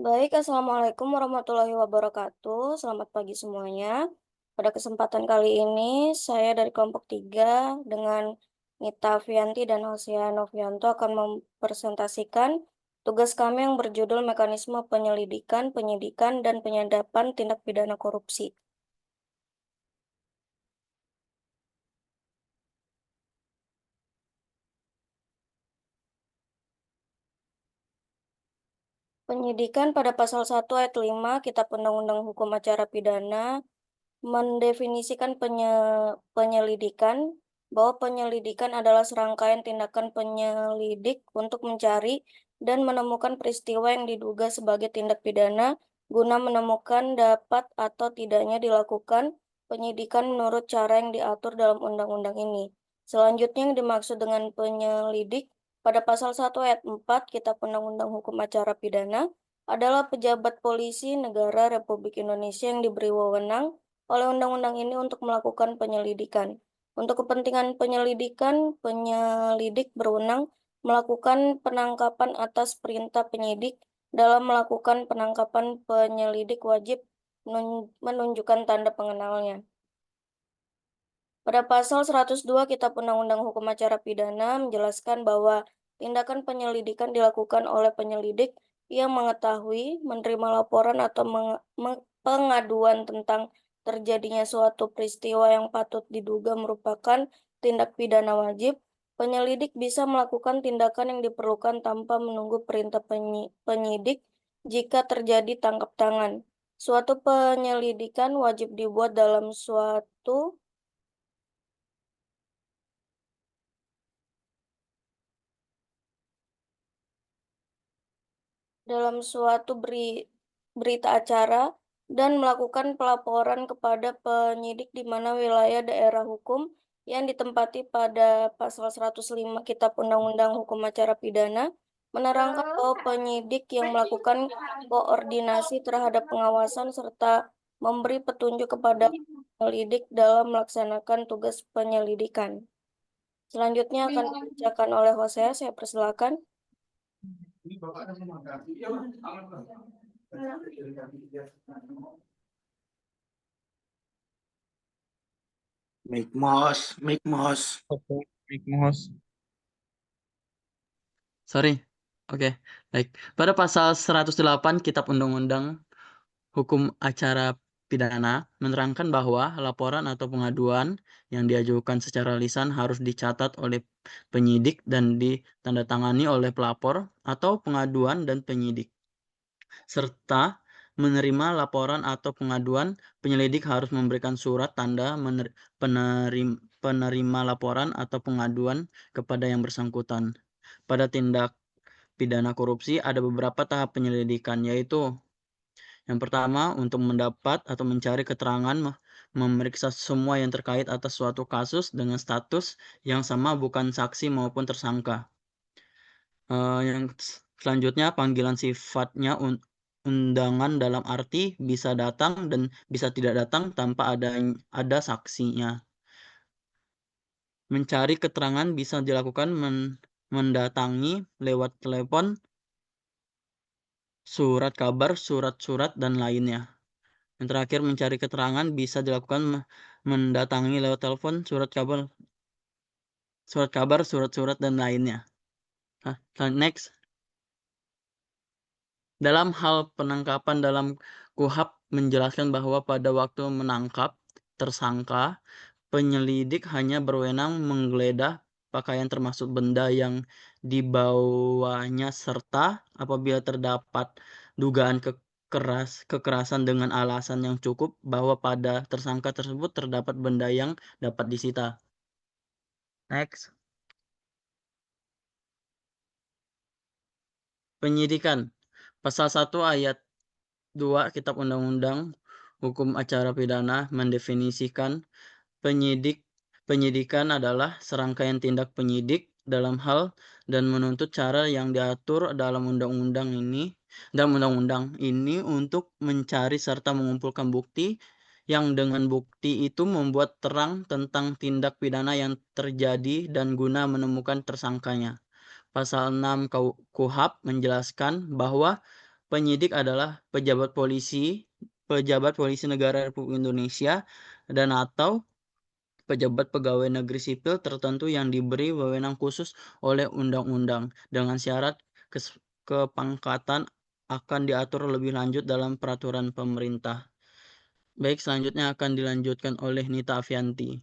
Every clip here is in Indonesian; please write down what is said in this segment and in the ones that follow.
Baik, Assalamualaikum warahmatullahi wabarakatuh. Selamat pagi semuanya. Pada kesempatan kali ini, saya dari kelompok 3 dengan Nita Fianti dan Hosia Novianto akan mempresentasikan tugas kami yang berjudul Mekanisme Penyelidikan, Penyidikan, dan Penyadapan Tindak Pidana Korupsi. Penyidikan pada pasal 1 ayat 5 Kitab Undang-Undang Hukum Acara Pidana mendefinisikan penyelidikan, bahwa penyelidikan adalah serangkaian tindakan penyelidik untuk mencari dan menemukan peristiwa yang diduga sebagai tindak pidana guna menemukan dapat atau tidaknya dilakukan penyidikan menurut cara yang diatur dalam undang-undang ini. Selanjutnya yang dimaksud dengan penyelidik pada pasal 1 ayat 4 Kitab Undang-Undang Hukum Acara Pidana adalah pejabat polisi negara Republik Indonesia yang diberi wewenang oleh undang-undang ini untuk melakukan penyelidikan. Untuk kepentingan penyelidikan, penyelidik berwenang melakukan penangkapan atas perintah penyidik. Dalam melakukan penangkapan, penyelidik wajib menunjukkan tanda pengenalnya. Pada pasal 102 Kitab Undang-Undang Hukum Acara Pidana menjelaskan bahwa tindakan penyelidikan dilakukan oleh penyelidik yang mengetahui, menerima laporan atau pengaduan tentang terjadinya suatu peristiwa yang patut diduga merupakan tindak pidana wajib. Penyelidik bisa melakukan tindakan yang diperlukan tanpa menunggu perintah penyidik jika terjadi tangkap tangan. Suatu penyelidikan wajib dibuat dalam suatu berita acara dan melakukan pelaporan kepada penyidik di mana wilayah daerah hukum yang ditempati pada pasal 105 Kitab Undang-Undang Hukum Acara Pidana menerangkan bahwa penyidik yang melakukan koordinasi terhadap pengawasan serta memberi petunjuk kepada penyelidik dalam melaksanakan tugas penyelidikan. Selanjutnya akan dibacakan oleh Hosea, saya persilakan. Mic Mos. Oke, Big Mos. Sorry. Oke, baik. Pada pasal 108 Kitab Undang-Undang Hukum Acara Pidana menerangkan bahwa laporan atau pengaduan yang diajukan secara lisan harus dicatat oleh penyidik dan ditandatangani oleh pelapor atau pengaduan dan penyidik. Serta menerima laporan atau pengaduan, penyelidik harus memberikan surat tanda penerima laporan atau pengaduan kepada yang bersangkutan. Pada tindak pidana korupsi ada beberapa tahap penyelidikan, yaitu yang pertama untuk mendapat atau mencari keterangan, memeriksa semua yang terkait atas suatu kasus dengan status yang sama bukan saksi maupun tersangka. Yang selanjutnya panggilan sifatnya undangan dalam arti bisa datang dan bisa tidak datang tanpa ada saksinya. Mencari keterangan bisa dilakukan mendatangi lewat telepon, surat kabar, surat-surat, dan lainnya. Yang terakhir, mencari keterangan bisa dilakukan mendatangi lewat telepon, surat kabar, surat-surat, dan lainnya. Next. Dalam hal penangkapan dalam KUHP menjelaskan bahwa pada waktu menangkap tersangka, penyelidik hanya berwenang menggeledah pakaian termasuk benda yang dibawanya serta apabila terdapat dugaan kekerasan dengan alasan yang cukup bahwa pada tersangka tersebut terdapat benda yang dapat disita. Next. Penyidikan. Pasal 1 ayat 2 Kitab Undang-Undang Hukum Acara Pidana mendefinisikan penyidikan adalah serangkaian tindak penyidik dalam hal dan menuntut cara yang diatur dalam undang-undang ini untuk mencari serta mengumpulkan bukti yang dengan bukti itu membuat terang tentang tindak pidana yang terjadi dan guna menemukan tersangkanya. Pasal 6 KUHP menjelaskan bahwa Penyidik adalah pejabat polisi negara Republik Indonesia dan/atau pejabat pegawai negeri sipil tertentu yang diberi wewenang khusus oleh undang-undang, dengan syarat kepangkatan akan diatur lebih lanjut dalam peraturan pemerintah. Baik, selanjutnya akan dilanjutkan oleh Nita Afianti.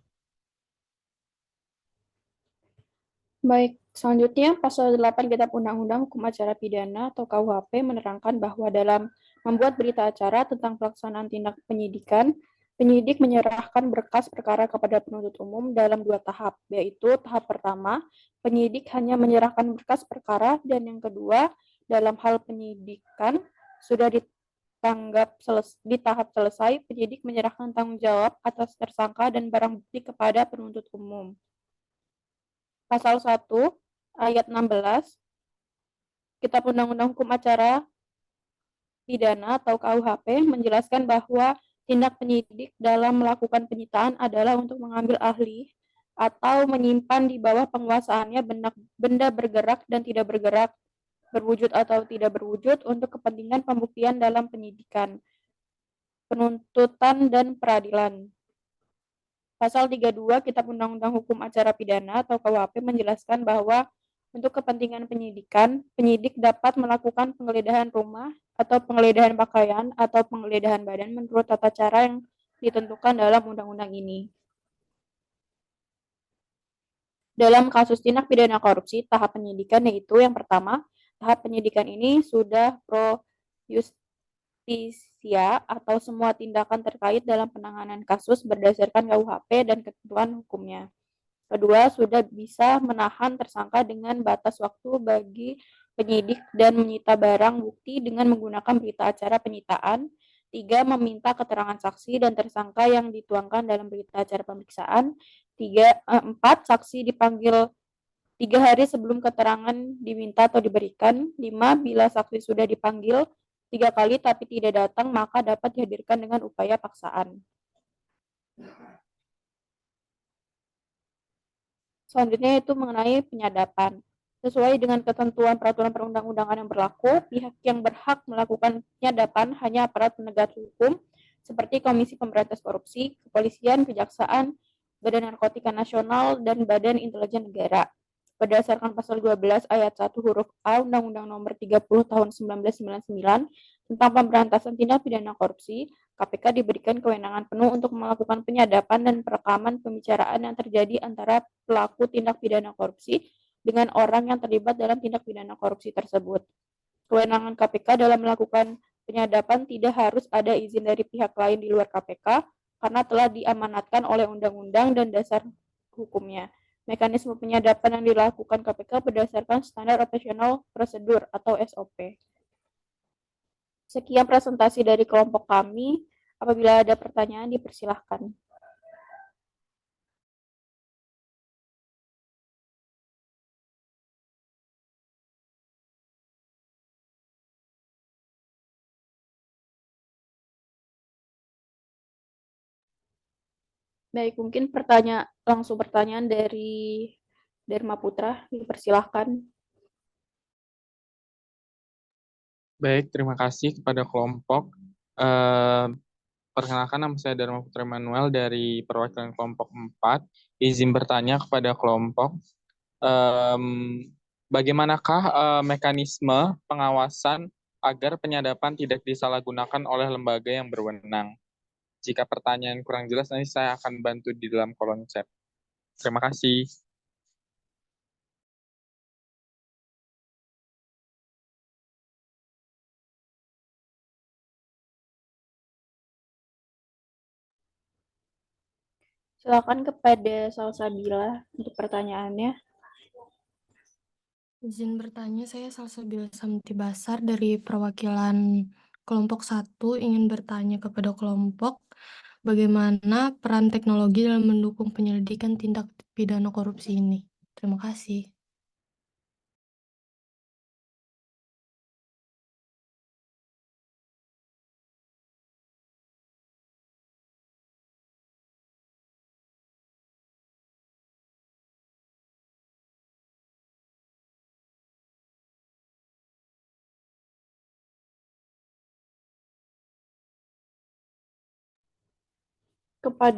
Baik, selanjutnya pasal 8 Kitab Undang-Undang Hukum Acara Pidana atau KUHP menerangkan bahwa dalam membuat berita acara tentang pelaksanaan tindak penyidikan, penyidik menyerahkan berkas perkara kepada penuntut umum dalam 2 tahap, yaitu tahap pertama, penyidik hanya menyerahkan berkas perkara, dan yang kedua, dalam hal penyidikan sudah di tahap selesai, penyidik menyerahkan tanggung jawab atas tersangka dan barang bukti kepada penuntut umum. Pasal 1 ayat 16 Kitab Undang-Undang Hukum Acara Pidana atau KUHP menjelaskan bahwa tindak penyidik dalam melakukan penyitaan adalah untuk mengambil ahli atau menyimpan di bawah penguasaannya benda bergerak dan tidak bergerak, berwujud atau tidak berwujud untuk kepentingan pembuktian dalam penyidikan, penuntutan, dan peradilan. Pasal 32 Kitab Undang-Undang Hukum Acara Pidana atau KUHP menjelaskan bahwa untuk kepentingan penyidikan, penyidik dapat melakukan penggeledahan rumah atau penggeledahan pakaian atau penggeledahan badan menurut tata cara yang ditentukan dalam undang-undang ini. Dalam kasus tindak pidana korupsi, tahap penyidikan yaitu yang pertama, tahap penyidikan ini sudah pro justisia atau semua tindakan terkait dalam penanganan kasus berdasarkan KUHP dan ketentuan hukumnya. Kedua, sudah bisa menahan tersangka dengan batas waktu bagi penyidik dan menyita barang bukti dengan menggunakan berita acara penyitaan. Tiga, meminta keterangan saksi dan tersangka yang dituangkan dalam berita acara pemeriksaan. Empat, saksi dipanggil 3 hari sebelum keterangan diminta atau diberikan. 5, bila saksi sudah dipanggil 3 kali tapi tidak datang, maka dapat dihadirkan dengan upaya paksaan. Selanjutnya itu mengenai penyadapan. Sesuai dengan ketentuan peraturan perundang-undangan yang berlaku, pihak yang berhak melakukan penyadapan hanya aparat penegak hukum seperti Komisi Pemberantasan Korupsi, Kepolisian, Kejaksaan, Badan Narkotika Nasional, dan Badan Intelijen Negara. Berdasarkan pasal 12 ayat 1 huruf A Undang-Undang Nomor 30 Tahun 1999 tentang pemberantasan tindak pidana korupsi, KPK diberikan kewenangan penuh untuk melakukan penyadapan dan perekaman pembicaraan yang terjadi antara pelaku tindak pidana korupsi dengan orang yang terlibat dalam tindak pidana korupsi tersebut. Kewenangan KPK dalam melakukan penyadapan tidak harus ada izin dari pihak lain di luar KPK karena telah diamanatkan oleh undang-undang dan dasar hukumnya. Mekanisme penyadapan yang dilakukan KPK berdasarkan standar operasional prosedur atau SOP. Sekian presentasi dari kelompok kami. Apabila ada pertanyaan, dipersilahkan. Baik, mungkin langsung pertanyaan dari Dharma Putra, dipersilahkan. Baik, terima kasih kepada kelompok. Perkenalkan, nama saya Dharma Putra Manuel dari perwakilan kelompok 4. Izin bertanya kepada kelompok, bagaimanakah mekanisme pengawasan agar penyadapan tidak disalahgunakan oleh lembaga yang berwenang? Jika pertanyaan kurang jelas, nanti saya akan bantu di dalam kolom chat. Terima kasih. Silakan kepada Salsabila untuk pertanyaannya. Izin bertanya, saya Salsabila Samti Basar dari perwakilan kelompok 1 ingin bertanya kepada kelompok bagaimana peran teknologi dalam mendukung penyelidikan tindak pidana korupsi ini. Terima kasih. kepada